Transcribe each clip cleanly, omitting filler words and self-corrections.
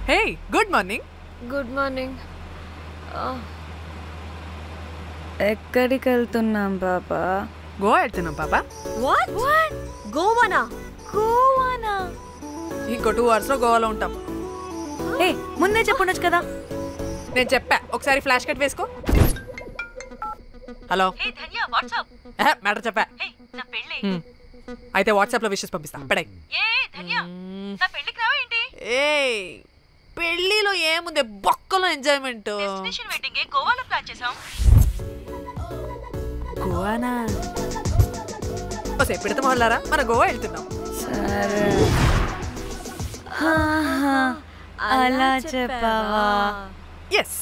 Hey good morning. Good morning. ఎక్కడికి వెళ్తున్నాం పాపా? గోవా వెళ్తున్నాం పాపా. వాట్ గోవానా? గోవానా? ఇంకో 2 hours లో గోవాలో ఉంటాం. ఏ ముందే చెప్పుండొచ్చు కదా. నేను చెప్పా, ఒకసారి ఫ్లాష్ కట్ వేసుకో. హలో మ్యాటర్ చెప్పా. అయితే వాట్సాప్ లో విషెస్ పంపిస్తా. పడాయి. ఏ పెళ్లిలో ఏముంది, బొక్కలో ఎంజాయ్మెంట్. గోవానా? పెడతాం వాళ్ళారా, మన గోవా వెళ్తున్నాం. సరే అలా చెప్పావా? ఎస్,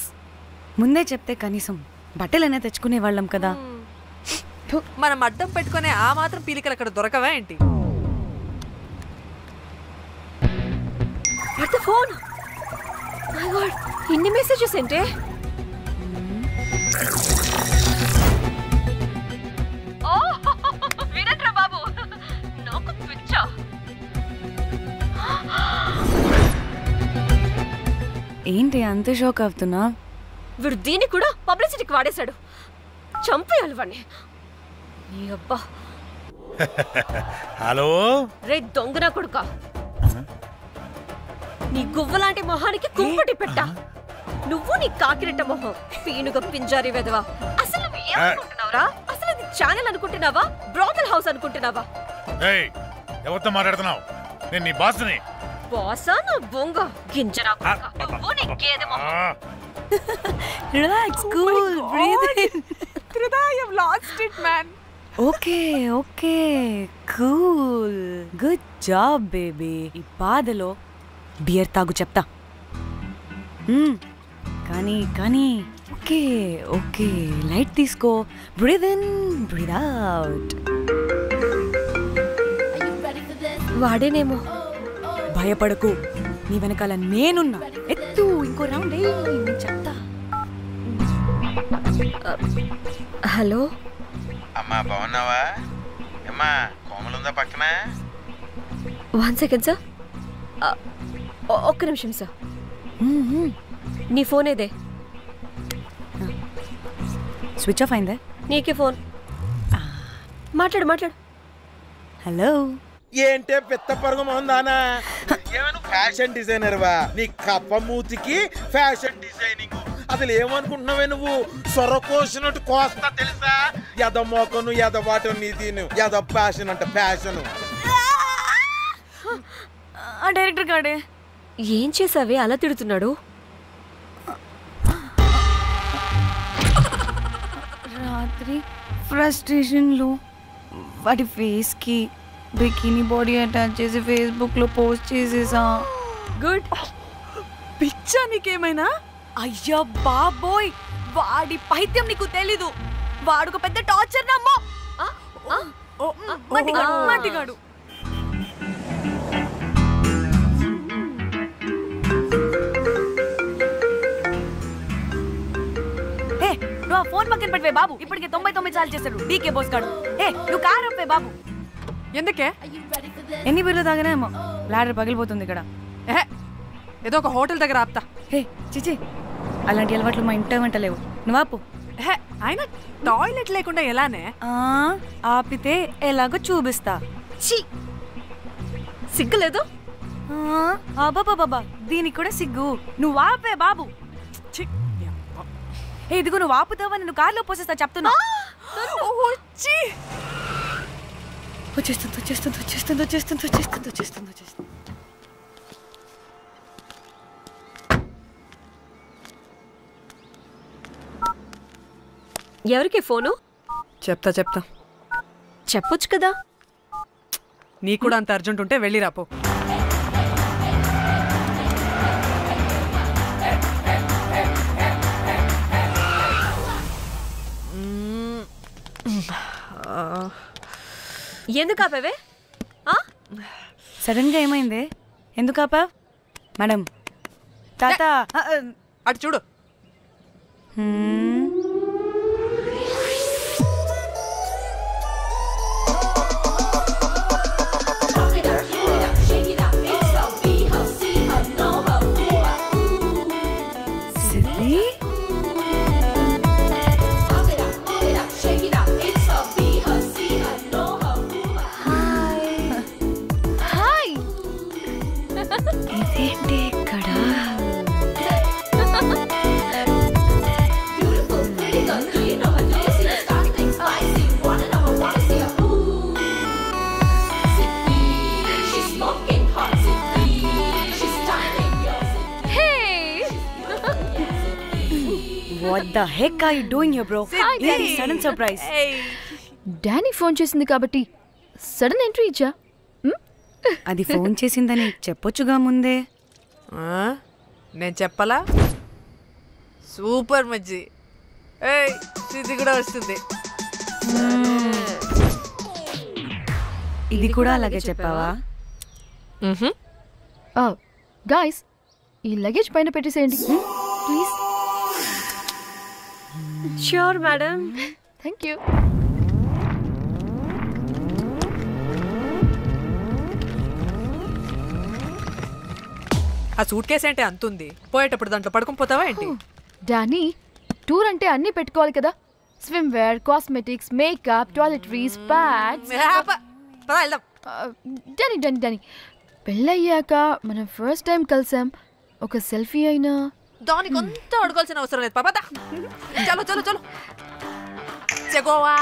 ముందే చెప్తే కనీసం బట్టలైనా తెచ్చుకునే వాళ్ళం కదా. మనం అడ్డం పెట్టుకునే ఆ మాత్రం పీలికలు అక్కడ దొరకవా ఏంటి? ఫోన్ ఇన్ని మెసేజెస్ ఏంటే? వినట్రా బాబు, నాకు పిచ్చా. ఏంటి అంత షాక్ అవుతున్నా? వీడు దీన్ని కూడా పబ్లిసిటీకి వాడేశాడు. చంపేయాలి వాడిని. నీ అబ్బా. హలో రే దొంగన కొడుక, నీ గువ్వలాంటి మొహానికి కుంపటి పెట్టా. నువ్వు నీ కాకిరెట్ట మొహం, పీనుగా పింజారి వెదవా. అసలు నువ్వు ఏమనుకుంటున్నావురా? అసలు ఇది ఛానల్ అనుకుంటున్నావా, బ్రోకల్ హౌస్ అనుకుంటున్నావా? ఏయ్, ఎవరితో మాట్లాడుతున్నావు? నేను నీ బాస్ని. బాసా నా బొంగ గింజరా కొడుక, నువ్వు నీ గేదె మొహం. Relax, cool, breathe in. Tridha, I have lost it man. Okay okay, cool, good job baby. ఈ బాధలో బియర్ తాగు చెప్తా. కానీ కానీ ఓకే ఓకే, లైట్ తీసుకో. Breathe in, breathe out. వాడేనేమో. భయపడకు, నీ వెనకాల నేనున్నా. ఎత్తు, ఇంకో రౌండ్ నేను చెప్తా. హలో అమ్మా, బాగున్నావా? అమ్మా, కోమలుందా పక్కన? 1 second సార్. ఒక్క నిమిషం సార్. నీ ఫోన్ ఏదే? స్విచ్ ఆఫ్ అయిందే. నీకే ఫోన్. మాట్లాడు మాట్లాడు. హలో. ఏంటే పెద్ద పరుగు మొహందానా? ఏమైనా ఫ్యాషన్ డిజైనర్ వా? నీ కప్ప మూతికి ఫ్యాషన్ డిజైనింగ్. అసలు ఏమనుకుంటున్నావే నువ్వు? సొర కోసినట్టు కోస్తా తెలుసా? ఎద మోకను ఎద వాటను నీ తీను, ఎద ఫ్యాషన్ అంటే ఫ్యాషన్. ఆ డైరెక్టర్ గాడే ఏం చేసావే అలా తిడుతున్నాడు? రాత్రి ఫ్రస్ట్రేషన్లో వాడి ఫేస్కి బికినీ బాడీ అటాచ్ చేసి ఫేస్బుక్లో పోస్ట్ చేసేసా. గుడ్. పిచ్చా నీకేమైనా? అయ్యా బాబోయ్, వాడి పైత్యం నీకు తెలీదు. వాడుక పెద్ద టార్చర్ నమ్మో. మట్టిగాడు. నువ్వు ఆ ఫోన్ పక్కన పెట్టవే బాబు. ఇప్పటికే 99 సార్లు చేశాడు డీకే బోస్ గాడు. నువ్వు కారు అప్పే బాబు. ఎందుకే? ఎన్ని బిర్లు తాగినామో లాడర్ పగిలిపోతుంది ఇక్కడ. ఏదో ఒక హోటల్ దగ్గర ఆపుతా. చిచి, అలాంటి అలవాట్లు మా ఇంట వెంట లేవు. నువ్వు ఆపు. ఆయన టాయిలెట్ లేకుండా ఎలానే? ఆపితే ఎలాగో చూపిస్తా. సిగ్గులేదు? బాబా, దీనికి కూడా సిగ్గు. నువ్వు ఆపే బాబు. ఇదిగో నువ్వు ఆపుతావని నువ్వు కార్లో పోసేస్తా చెప్తున్నా. వచ్చేస్తుంది. ఎవరికి ఫోను? చెప్తా చెప్పొచ్చు కదా. నీ కూడా అంత అర్జెంట్ ఉంటే వెళ్ళి రాపో. ఎందుకు ఆపేవే? సడన్ గా ఏమైంది? ఎందుకు ఆపా? మేడం, తాత అటు చూడు. ఇదేంటి ఇక్కడ? What the heck are you doing here, bro? It's a sudden surprise. Danny phone చేసింది కాబట్టి సడన్ ఎంట్రీ ఇచ్చా. అది ఫోన్ చేసిందని చెప్పొచ్చుగా ముందే. నేను చెప్పలా? సూపర్ మజ్జి. ఏయ్ ఇది కూడా వస్తుంది. ఇది కూడా అలాగే చెప్పావా? గాయ్స్ ఈ లగేజ్ పైన పెట్టేసేయండి please. Sure madam. Thank you. ఆ సూట్ కేసు అంటే అంతుంది, పోయేటప్పుడు దాంట్లో పడుకుని పోతావా ఏంటి? డానీ టూర్ అంటే అన్నీ పెట్టుకోవాలి కదా. Swimwear, cosmetics, makeup, toiletries, pads. డానీ డానీ డానీ పెళ్ళయ్యాక మనం ఫస్ట్ టైం కలిసాం, ఒక సెల్ఫీ అయినా. దానికి అంతా అడగాల్సిన అవసరం లేదు పాపా. చలో చలో చలో. గోవా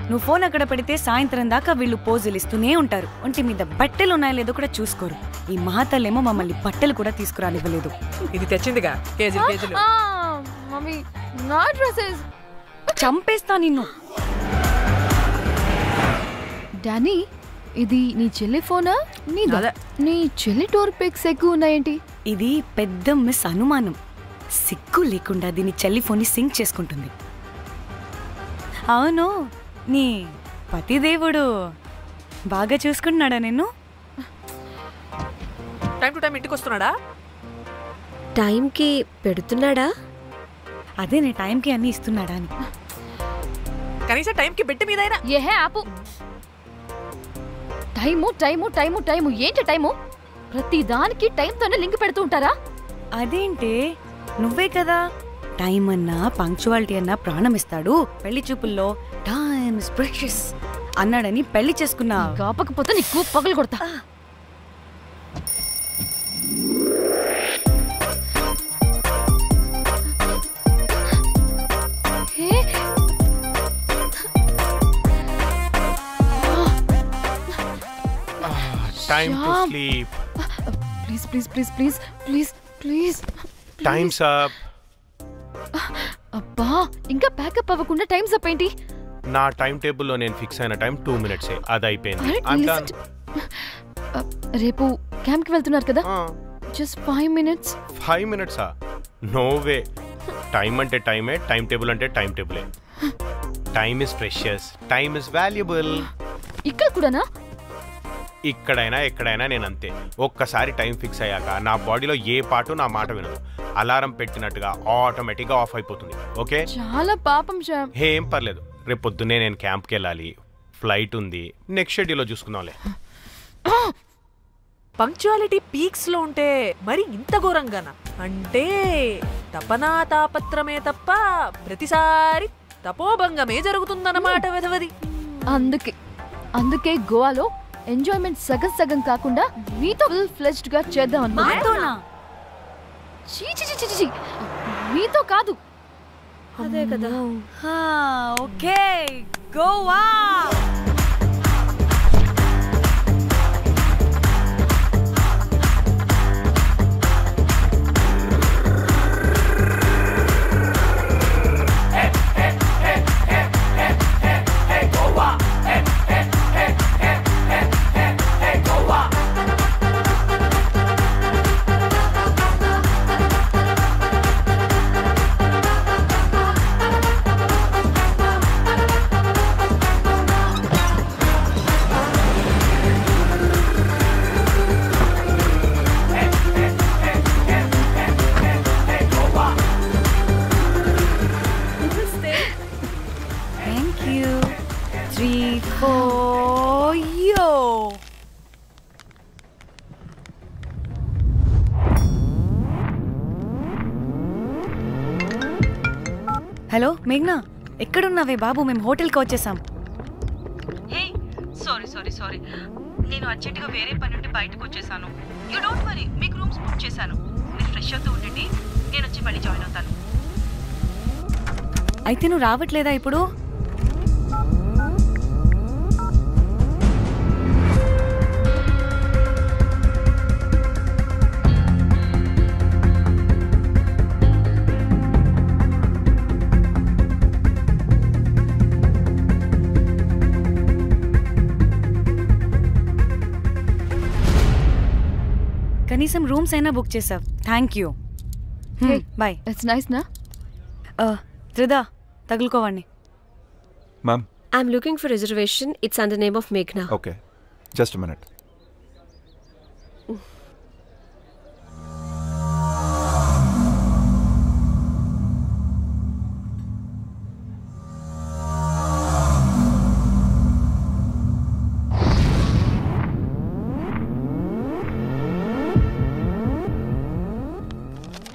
నువ్వు ఫోన్ అక్కడ పెడితే సాయంత్రం దాకా వీళ్ళు పోజులు ఇస్తూనే ఉంటారు. ఒంటి మీద బట్టలు ఉన్నాయో లేదో కూడా చూసుకోరు. ఈ మహాతల్లేమో మమ్మల్ని బట్టలు కూడా తీసుకురానివ్వలేదు. ఇది తెచ్చిందిగా కేజీలు కేజీలు. మమ్మీ నా డ్రెస్సెస్. చంపేస్తా నిన్ను. డానీ ఇది నీ చెల్లి ఫోనా? నీ చెల్లి టూర్ పిక్స్ ఎక్కువ ఉన్నాయేంటి? ఇది పెద్ద మిస్ అనుమానం. సిగ్గు లేకుండా దీని చెల్లి ఫోన్ని సింక్ చేసుకుంటుంది. అవును, నీ పతిదేవుడు బాగా చూసుకుంటున్నాడా నిన్ను? టైం టు టైం ఇంటికి వస్తున్నాడా? టైంకి పెడుతున్నాడా? అదే నీ టైంకి అన్ని ఇస్తున్నాడా అని. కనీసం టైంకి పెట్టి మీదైనా. ఏహే ఆపు. టైము టైము టైము టైము ఏంటి టైము? ప్రతి దానికి టైంతోనే లింక్ పెడుతూ ఉంటారా? అదేంటి, నువ్వే కదా టైం అన్నా పంక్చువాలిటీ అన్నా ప్రాణం ఇస్తాడు, పెళ్లి చూపుల్లో టైమ్ ఇస్ ప్రెషియస్ అన్నాడని పెళ్లి చేసుకున్నా. కాపకపోతే నీకు పగలు కొడతా. Time to sleep. Please, please, please, please, please, please. Time's up. అబ్బా ఇంకా ప్యాకప్ అవ్వకుండా టైమ్స్ అప్ ఏంటి? నా టైం టేబుల్లో నేను ఫిక్స్ అయిన టైం 2 minutes. అది అయిపోయింది. రేపు క్యాంప్ కి వెళ్తున్నారు కదా? Just 5 minutes. 5 minutes? No way. Time అంటే టైమే, టైం టేబుల్ అంటే టైం టేబులే. Time is precious, time is valuable. ఇక్కడ కూడానా? ఇక్కడైనా ఎక్కడైనా నేను అంతే. ఒక్కసారి టైం ఫిక్స్ అయ్యాక నా బాడీలో ఏ పాటు నా మాట వినదు. అలారం పెట్టినట్టుగా ఆటోమేటిక్గా ఆఫ్ అయిపోతుంది. ఓకే, చాలా పాపం శ్యామ్. ఏం పర్లేదు, రేపు పొద్దున్నే నేను క్యాంప్కి వెళ్ళాలి, ఫ్లైట్ ఉంది, నెక్స్ట్ షెడ్యూల్లో చూసుకుందాంలే. పంక్చువాలిటీ పీక్స్ లో ఉంటే మరి ఇంత ఘోరంగానా? అంటే తపనా తాపత్రమే తప్ప ప్రతిసారి తపోభంగమే జరుగుతుందన్నమాట వెధవది. అందుకే గోవాలో ఎంజాయ్మెంట్ సగం సగం కాకుండా మీతో ఫుల్ ఫ్లెజ్డ్ గా చేద్దాం అనుకున్నా. మీతో కాదు. అదే కదా. ఓకే, గోవా. హలో మేఘ్నా, ఎక్కడున్నావే బాబు? మేము హోటల్కి వచ్చేసాం. హే సారీ సారీ సారీ, నేను అర్జెంటుగా వేరే పని నుండి బయటకు వచ్చేసాను. యూ డోంట్ వరీ, మీకు రూమ్స్ బుక్ చేశాను. మీరు ఫ్రెష్ అవుతూ ఉండండి, నేను వచ్చి మళ్ళీ జాయిన్ అవుతాను. అయితే నువ్వు రావట్లేదా ఇప్పుడు? కనీసం రూమ్స్ అయినా బుక్ చేసావు, thank you. Bye. It's nice నా. త్రిదా తగులుకోవండి. Ma'am, I'm looking for reservation. It's under name of మేఘ్నా. Okay, just minute.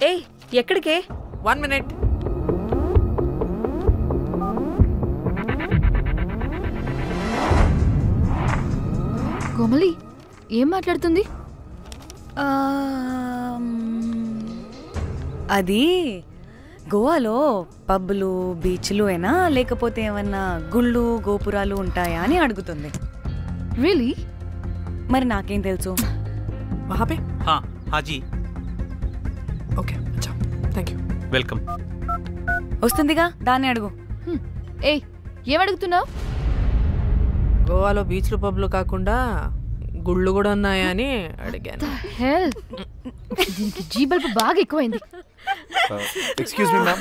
ఏయ్ ఎక్కడికే? 1 minute. కోమలి ఏం మాట్లాడుతుంది? అది గోవాలో పబ్బులు బీచ్లు అయినా లేకపోతే ఏమన్నా గుళ్ళు గోపురాలు ఉంటాయా అని అడుగుతుంది. రియలీ? మరి నాకేం తెలుసు? वहाँ पे? हाँ हाँ जी, ओके अच्छा थैंक यू. वेलकम. వస్తుందిగా, దాన్ని అడుగు. ఏయ్ ఏం అడుగుతున్నావు? గోవాలో బీచ్లు పబ్లు కాకుండా గుళ్ళు కూడా ఉన్నాయా అని అడిగాను. హెల్, దీనికి జీ బల్బ్ బాగా ఎక్కువైంది. Excuse me, ma'am.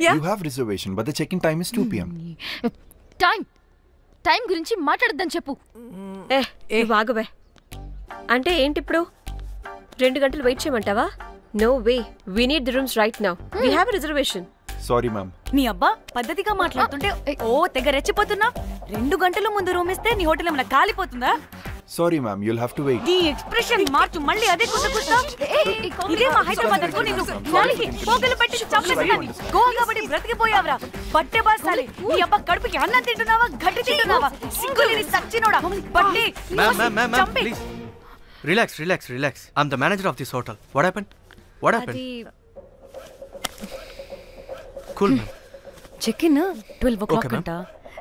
You have reservation, but the check-in time is 2 p.m. Time గురించి మాట్లాడద్దని చెప్పు. బాగుబే అంటే ఏంటి ఇప్పుడు? 2 గంటలు వెయిట్ చేయమంటావా? No way, we need the rooms right now. We have reservation. Sorry, ma'am. నీ అబ్బా పద్ధతిగా మాట్లాడుతుంటే ఓ తెగ రెచ్చిపోతున్నా. 2 గంటల ముందు రూమ్ ఇస్తే నీ హోటల్ ఏమైనా కాలిపోతుందా? Sorry, ma'am. You'll have to wait. నీ ఎక్స్ప్రెషన్ మార్చు, మళ్ళీ అదే కుసకుస్తా. ఇదే మా హైదరాబాద్ అనుకో, నిన్ను నాలికి పోగలు పెట్టి చంపేస్తాను. గోవా కాబట్టి బ్రతికిపోయావరా పట్టే బాసాలి. నీ అబ్బా కడుపుకి అన్నం తింటున్నావా, గడ్డి తింటున్నావా? సింగులేని సచ్చినోడా పట్టి Ma'am, please. Relax. I'm the manager of this hotel. What happened? అది Cool, ma'am. Check in 12 o'clock Okay, ma'am. అంట.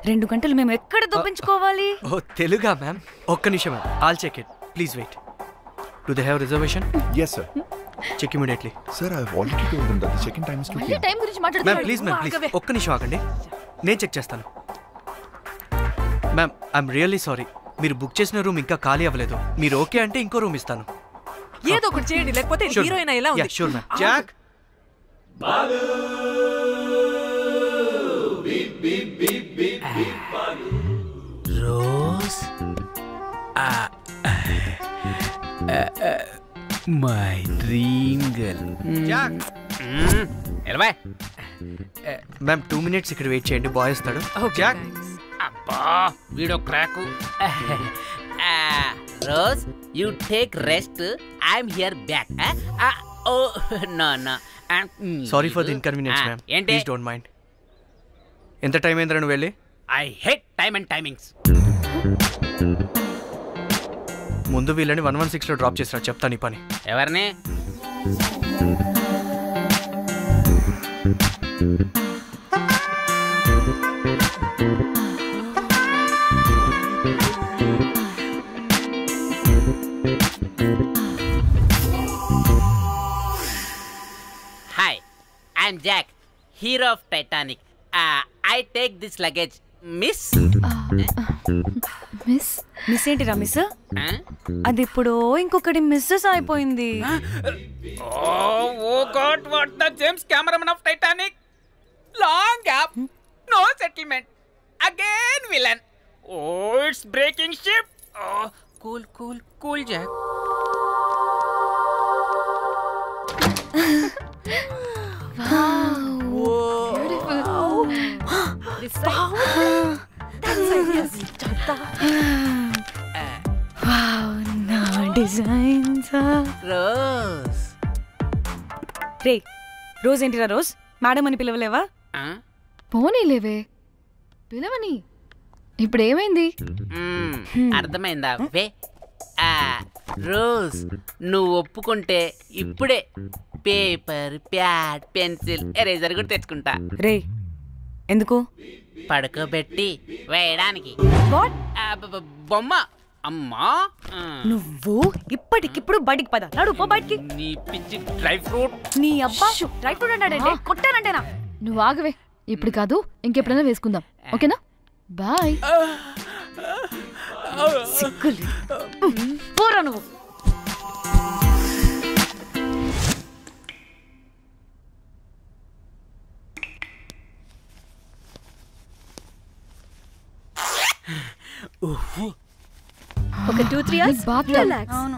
2 గంటలు మేము ఎక్కడ దొప్పించుకోవాలి? Oh, Teluga, ma'am. ఒక్క నిమిషం, ma'am. I'll check it. Please wait. Do they have reservation? Yes, sir. Check immediately. Sir, I've already told them that the check-in time is 2 మళ్ళీ p.m. Time గురించి ma'am మాట్లాడుతున్నాడు. Please ఒక్క నిమిషం ఆగండి, నేను check చేస్తాను. మ్యామ్ ఐఎమ్ రియల్లీ సారీ, మీరు book చేసిన రూమ్ ఇంకా ఖాళీ అవ్వలేదు. మీరు ఓకే అంటే ఇంకో రూమ్ ఇస్తాను. ఏదో ఒకటి చేయండి, లేకపోతే హీరోయిన్ ఎలా ఉంది? Sure ma'am. Jack Rose my dream girl. Jack ఎలవా మ్యామ్ 2 minutes ఇక్కడ వెయిట్ చేయండి, బాయ్ వస్తాడు. జాక్ అబ్బా వీడో crack. Rose you take rest, I'm here back. Oh no no, sorry for the inconvenience ma'am, ఏంటి? Please don't mind. ఎంత time అయిందిరా నువ్వు వెళ్ళి? I hate time and timings. ముందు వీళ్ళని 116లో డ్రాప్ చేసిరా, చెప్తాను ఈ పని. ఎవరిని? Hi, I'm Jack, hero of Titanic. I take this luggage, miss. Miss ఏంటిరా మిస్? అది ఇప్పుడు ఇంకొకటి మిస్సెస్ అయిపోయింది. Oh God, what the James Cameron of Titanic? Long gap, no settlement. Again villain. Oh, it's breaking ship. Oh, cool, Jack. Rose. Ray rose ఏంటిరా rose? Madam అని పిలవలేవా? పోనీలేవే పిలవని. ఇప్పుడు ఏమైంది? అర్థమైందా? రోజ్ నువ్వు ఒప్పుకుంటే ఇప్పుడే పేపర్, ప్యాడ్, పెన్సిల్, ఎరేజర్ కూడా తెచ్చుకుంటా. రే ఎందుకు? పడుకోబెట్టి వేయడానికి. బొమ్మ. అమ్మా నువ్వు ఇప్పటికిప్పుడు బయటికి పద. నడు పో బయటికి. నీ పిచ్చి డ్రై ఫ్రూట్. నీ అబ్బా డ్రై ఫ్రూట్ అన్నాడంటే కొట్టానంటేనా? నువ్వు ఆగవే. ఇప్పుడు కాదు, ఇంకెప్పుడైనా వేసుకుందాం. ఓకేనా? బాయ్. సిగ్గులు పోరా నువ్వు. ఒక 2-3 hours బాత్ రిలాక్స్. అవును.